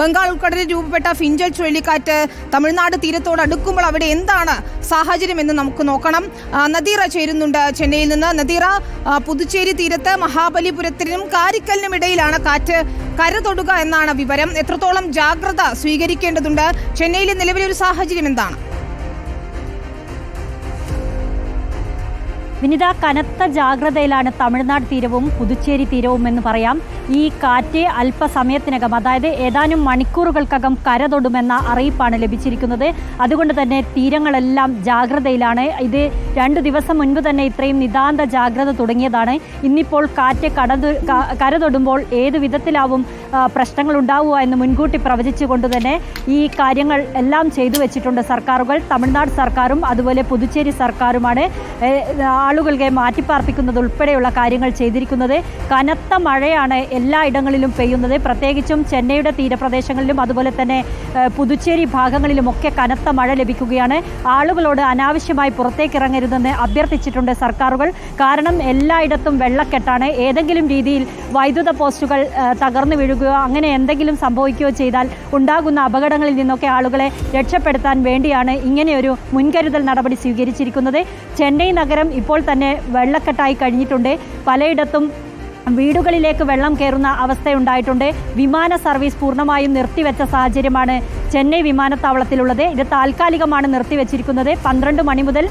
ബംഗാൾ ഉൾക്കടലിൽ രൂപപ്പെട്ട ഫിഞ്ചൽ ചുഴലിക്കാറ്റ് തമിഴ്നാട് തീരത്തോട് അടുക്കുമ്പോൾ അവിടെ എന്താണ് സാഹചര്യം എന്ന് നമുക്ക് നോക്കണം. നദീറ ചേരുന്നുണ്ട് ചെന്നൈയിൽ നിന്ന്. നദീറ, പുതുച്ചേരി തീരത്ത് മഹാബലിപുരത്തിനും കാരിക്കലിനും ഇടയിലാണ് കാറ്റ് കര തൊടുക എന്നാണ് വിവരം. എത്രത്തോളം ജാഗ്രത സ്വീകരിക്കേണ്ടതുണ്ട്? ചെന്നൈയിലെ നിലവിലെ ഒരു സാഹചര്യം എന്താണ്? വിനിത, കനത്ത ജാഗ്രതയിലാണ് തമിഴ്നാട് തീരവും പുതുച്ചേരി തീരവും എന്ന് പറയാം. ഈ കാറ്റ് അല്പസമയത്തിനകം, അതായത് ഏതാനും മണിക്കൂറുകൾക്കകം കര തൊടുമെന്ന അറിയിപ്പാണ് ലഭിച്ചിരിക്കുന്നത്. അതുകൊണ്ട് തന്നെ തീരങ്ങളെല്ലാം ജാഗ്രതയിലാണ്. ഇത് 2 ദിവസം മുൻപ് തന്നെ ഇത്രയും നിതാന്ത ജാഗ്രത തുടങ്ങിയതാണ്. ഇന്നിപ്പോൾ കാറ്റ് കര തൊടുമ്പോൾ ഏത് വിധത്തിലാവും പ്രശ്നങ്ങൾ ഉണ്ടാവുക എന്ന് മുൻകൂട്ടി പ്രവചിച്ചുകൊണ്ട് തന്നെ ഈ കാര്യങ്ങൾ എല്ലാം ചെയ്തു വെച്ചിട്ടുണ്ട് സർക്കാരുകൾ. തമിഴ്നാട് സർക്കാരും അതുപോലെ പുതുച്ചേരി സർക്കാരുമാണ് ആളുകളെ മാറ്റിപ്പാർപ്പിക്കുന്നത് ഉൾപ്പെടെയുള്ള കാര്യങ്ങൾ ചെയ്തിരിക്കുന്നത്. കനത്ത മഴയാണ് എല്ലായിടങ്ങളിലും പെയ്യുന്നത്. പ്രത്യേകിച്ചും ചെന്നൈയുടെ തീരപ്രദേശങ്ങളിലും അതുപോലെ തന്നെ പുതുച്ചേരി ഭാഗങ്ങളിലുമൊക്കെ കനത്ത മഴ ലഭിക്കുകയാണ്. ആളുകളോട് അനാവശ്യമായി പുറത്തേക്ക് ഇറങ്ങരുതെന്ന് അഭ്യർത്ഥിച്ചിട്ടുണ്ട് സർക്കാരുകൾ. കാരണം എല്ലായിടത്തും വെള്ളക്കെട്ടാണ്. ഏതെങ്കിലും രീതിയിൽ വൈദ്യുത പോസ്റ്റുകൾ തകർന്നു വീഴുകയോ അങ്ങനെ എന്തെങ്കിലും സംഭവിക്കുകയോ ചെയ്താൽ ഉണ്ടാകുന്ന അപകടങ്ങളിൽ നിന്നൊക്കെ ആളുകളെ രക്ഷപ്പെടുത്താൻ വേണ്ടിയാണ് ഇങ്ങനെയൊരു മുൻകരുതൽ നടപടി സ്വീകരിച്ചിരിക്കുന്നത്. ചെന്നൈ നഗരം ഇപ്പോൾ തന്നെ വെള്ളക്കെട്ടായി കഴിഞ്ഞിട്ടുണ്ട്. പലയിടത്തും വീടുകളിലേക്ക് വെള്ളം കയറുന്ന അവസ്ഥയുണ്ടായിട്ടുണ്ട്. വിമാന സർവീസ് പൂർണ്ണമായും നിർത്തിവെച്ച സാഹചര്യമാണ് ചെന്നൈ വിമാനത്താവളത്തിലുള്ളത്. ഇത് താൽക്കാലികമാണ് നിർത്തിവെച്ചിരിക്കുന്നത്. 12 മണി മുതൽ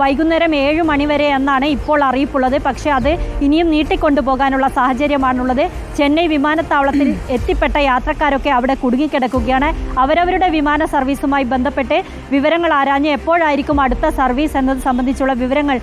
വൈകുന്നേരം 7 മണി വരെ എന്നാണ് ഇപ്പോൾ അറിയിപ്പുള്ളത്. പക്ഷേ അത് ഇനിയും നീട്ടിക്കൊണ്ടുപോകാനുള്ള സാഹചര്യമാണുള്ളത്. ചെന്നൈ വിമാനത്താവളത്തിൽ എത്തിപ്പെട്ട യാത്രക്കാരൊക്കെ അവിടെ കുടുങ്ങിക്കിടക്കുകയാണ്. അവരവരുടെ വിമാന സർവീസുമായി ബന്ധപ്പെട്ട് വിവരങ്ങൾ ആരാഞ്ഞ് എപ്പോഴായിരിക്കും അടുത്ത സർവീസ് എന്നത് സംബന്ധിച്ചുള്ള വിവരങ്ങൾ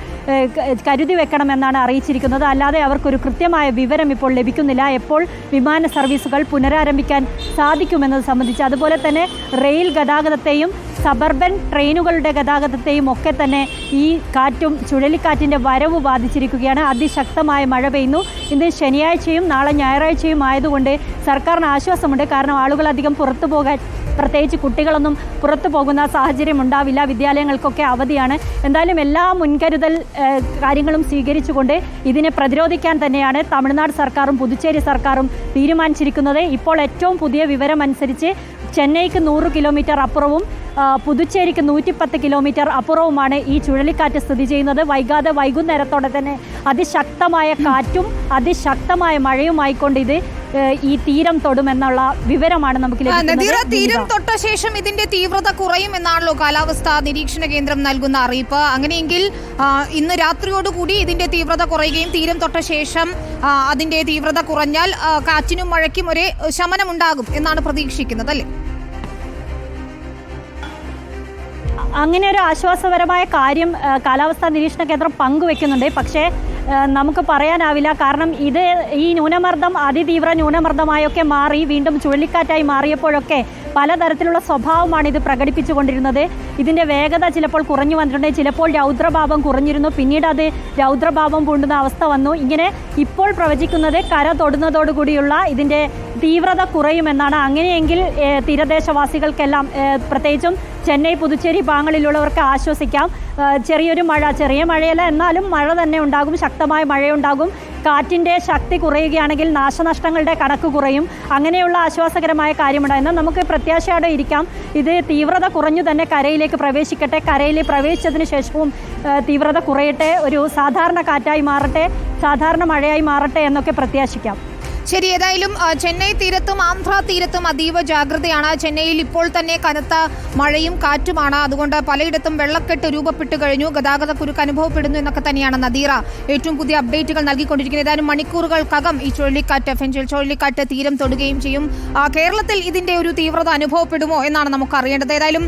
കരുതി വെക്കണമെന്നാണ് അറിയിച്ചിരിക്കുന്നത്. അല്ലാതെ അവർക്കൊരു കൃത്യമായ വിവരം ഇപ്പോൾ ലഭിക്കുന്നില്ല. എപ്പോൾ വിമാന സർവീസുകൾ പുനരാരംഭിക്കാൻ സാധിക്കുമെന്നത് സംബന്ധിച്ച്. അതുപോലെ തന്നെ റെയിൽ ഗതാഗതത്തെയും സബർബൻ ട്രെയിനുകളുടെ ഗതാഗതത്തെയും ഒക്കെ തന്നെ ഈ കാറ്റും ചുഴലിക്കാറ്റിൻ്റെ വരവ് ബാധിച്ചിരിക്കുകയാണ്. അതിശക്തമായ മഴ പെയ്യുന്നു. ഇന്ന് ശനിയാഴ്ചയും നാളെ ഞായറാഴ്ചയും ആയതുകൊണ്ട് സർക്കാരിന് ആശ്വാസമുണ്ട്. കാരണം ആളുകൾ അധികം പുറത്തു പോകാൻ, പ്രത്യേകിച്ച് കുട്ടികളൊന്നും പുറത്തു പോകുന്ന സാഹചര്യം ഉണ്ടാവില്ല. വിദ്യാലയങ്ങൾക്കൊക്കെ അവധിയാണ്. എന്തായാലും എല്ലാ മുൻകരുതൽ കാര്യങ്ങളും സ്വീകരിച്ചുകൊണ്ട് ഇതിനെ പ്രതിരോധിക്കാൻ തന്നെയാണ് തമിഴ്നാട് സർക്കാരും പുതുച്ചേരി സർക്കാരും തീരുമാനിച്ചിരിക്കുന്നത്. ഇപ്പോൾ ഏറ്റവും പുതിയ വിവരം അനുസരിച്ച് ചെന്നൈക്ക് 100 കിലോമീറ്റർ അപ്പുറവും പുതുച്ചേരിക്ക് 110 കിലോമീറ്റർ അപ്പുറവുമാണ് ഈ ചുഴലിക്കാറ്റ് സ്ഥിതി ചെയ്യുന്നത്. വൈകാതെ വൈകുന്നേരത്തോടെ തന്നെ അതിശക്തമായ കാറ്റും അതിശക്തമായ മഴയുമായിക്കൊണ്ട് ഇത് ഈ തീരം തൊടുമെന്നുള്ള വിവരമാണ് നമുക്ക് ലഭിക്കുന്നത്. തീരം തൊട്ട ശേഷം ഇതിന്റെ തീവ്രത കുറയും എന്നാണല്ലോ കാലാവസ്ഥാ നിരീക്ഷണ കേന്ദ്രം നൽകുന്ന അറിയിപ്പ്. അങ്ങനെയെങ്കിൽ ഇന്ന് രാത്രിയോടുകൂടി ഇതിന്റെ തീവ്രത കുറയുകയും തീരം തൊട്ട ശേഷം അതിന്റെ തീവ്രത കുറഞ്ഞാൽ കാറ്റിനും മഴയ്ക്കും ഒരു ശമനമുണ്ടാകും എന്നാണ് പ്രതീക്ഷിക്കുന്നത്, അല്ലേ? അങ്ങനെ ഒരു ആശ്വാസപരമായ കാര്യം കാലാവസ്ഥാ നിരീക്ഷണ കേന്ദ്രം പങ്കുവെക്കുന്നുണ്ട്. പക്ഷേ നമുക്ക് പറയാനാവില്ല. കാരണം ഇത് ഈ ന്യൂനമർദ്ദം അതിതീവ്ര ന്യൂനമർദ്ദമായൊക്കെ മാറി വീണ്ടും ചുഴലിക്കാറ്റായി മാറിയപ്പോഴൊക്കെ പലതരത്തിലുള്ള സ്വഭാവമാണ് ഇത് പ്രകടിപ്പിച്ചുകൊണ്ടിരുന്നത്. ഇതിൻ്റെ വേഗത ചിലപ്പോൾ കുറഞ്ഞു വന്നിട്ടുണ്ട്, ചിലപ്പോൾ രൗദ്രഭാവം കുറഞ്ഞിരുന്നു, പിന്നീട് അത് രൗദ്രഭാവം പൂണ്ടുന്ന അവസ്ഥ വന്നു. ഇങ്ങനെ ഇപ്പോൾ പ്രവചിക്കുന്നത് കര തൊടുന്നതോടുകൂടിയുള്ള ഇതിൻ്റെ തീവ്രത കുറയുമെന്നാണ്. അങ്ങനെയെങ്കിൽ തീരദേശവാസികൾക്കെല്ലാം, പ്രത്യേകിച്ചും ചെന്നൈ പുതുച്ചേരി ഭാഗങ്ങളിലുള്ളവർക്ക് ആശ്വസിക്കാം. ചെറിയൊരു മഴ, ചെറിയ മഴയല്ല എന്നാലും മഴ തന്നെ ഉണ്ടാകും, ശക്തമായ മഴയുണ്ടാകും. കാറ്റിൻ്റെ ശക്തി കുറയുകയാണെങ്കിൽ നാശനഷ്ടങ്ങളുടെ കണക്ക് കുറയും. അങ്ങനെയുള്ള ആശ്വാസകരമായ കാര്യമുണ്ടായിരുന്നു. നമുക്ക് പ്രത്യാശയോടെ ഇരിക്കാം. ഇത് തീവ്രത കുറഞ്ഞു തന്നെ കരയിലേക്ക് പ്രവേശിക്കട്ടെ. കരയിൽ പ്രവേശിച്ചതിന് ശേഷവും തീവ്രത കുറയട്ടെ, ഒരു സാധാരണ കാറ്റായി മാറട്ടെ, സാധാരണ മഴയായി മാറട്ടെ എന്നൊക്കെ പ്രത്യാശിക്കാം. ശരി, ഏതായാലും ചെന്നൈ തീരത്തും ആന്ധ്ര തീരത്തും അതീവ ജാഗ്രതയാണ്. ചെന്നൈയിൽ ഇപ്പോൾ തന്നെ കനത്ത മഴയും കാറ്റുമാണ്. അതുകൊണ്ട് പലയിടത്തും വെള്ളക്കെട്ട് രൂപപ്പെട്ടു കഴിഞ്ഞു, ഗതാഗതക്കുരുക്ക് അനുഭവപ്പെടുന്നു എന്നൊക്കെ തന്നെയാണ് നദീറ ഏറ്റവും പുതിയ അപ്ഡേറ്റുകൾ നൽകിക്കൊണ്ടിരിക്കുന്നത്. ഏതാനും മണിക്കൂറുകൾക്കകം ഈ ചുഴലിക്കാറ്റ്, ഫെഞ്ചൽ ചുഴലിക്കാറ്റ് തീരം തൊടുകയും ചെയ്യും. കേരളത്തിൽ ഇതിന്റെ ഒരു തീവ്രത അനുഭവപ്പെടുമോ എന്നാണ് നമുക്ക് അറിയേണ്ടത്. ഏതായാലും